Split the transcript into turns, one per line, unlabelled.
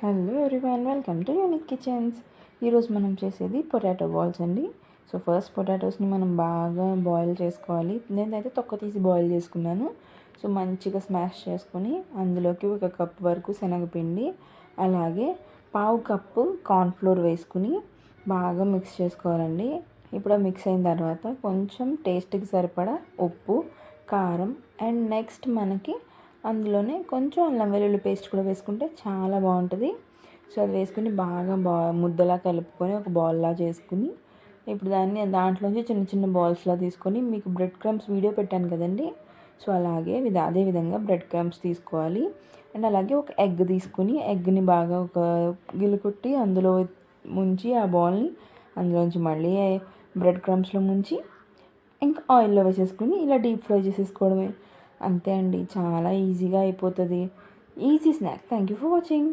Hello everyone, welcome to unique kitchens. ఈరోజు మనం చేసేది పొటాటో బాల్స్ అండి. సో ఫస్ట్ పొటాటోస్ని మనం బాగా బాయిల్ చేసుకోవాలి. నేనైతే తొక్క తీసి బాయిల్ చేసుకున్నాను. సో మంచిగా స్మాష్ చేసుకొని అందులోకి 1 కప్ వరకు శనగపిండి, అలాగే 1/2 కప్పు కార్న్ఫ్లోర్ వేసుకుని బాగా మిక్స్ చేసుకోవాలండి. ఇప్పుడు మిక్స్ అయిన తర్వాత కొంచెం టేస్ట్కి సరిపడా ఉప్పు, కారం అండ్ నెక్స్ట్ మనకి అందులోనే కొంచెం అల్లం వెల్లుల్లి పేస్ట్ కూడా వేసుకుంటే చాలా బాగుంటుంది. సో అది వేసుకుని బాగా ముద్దలా కలుపుకొని ఒక బాల్లా చేసుకుని ఇప్పుడు దాంట్లోంచి చిన్న చిన్న బాల్స్లా తీసుకొని, మీకు బ్రెడ్ క్రమ్స్ వీడియో పెట్టాను కదండి. సో అలాగే అదే విధంగా బ్రెడ్ క్రమ్స్ తీసుకోవాలి. అండ్ అలాగే ఒక ఎగ్ తీసుకుని ఎగ్ని బాగా ఒక గిలుకుట్టి అందులో ముంచి ఆ బాల్ని అందులోంచి మళ్ళీ బ్రెడ్ క్రమ్స్లో ముంచి ఇంకా ఆయిల్లో వేసేసుకుని ఇలా డీప్ ఫ్రై చేసేసుకోవడమే. అంతే అండి, చాలా ఈజీగా అయిపోతుంది. Easy snack. Thank you for watching.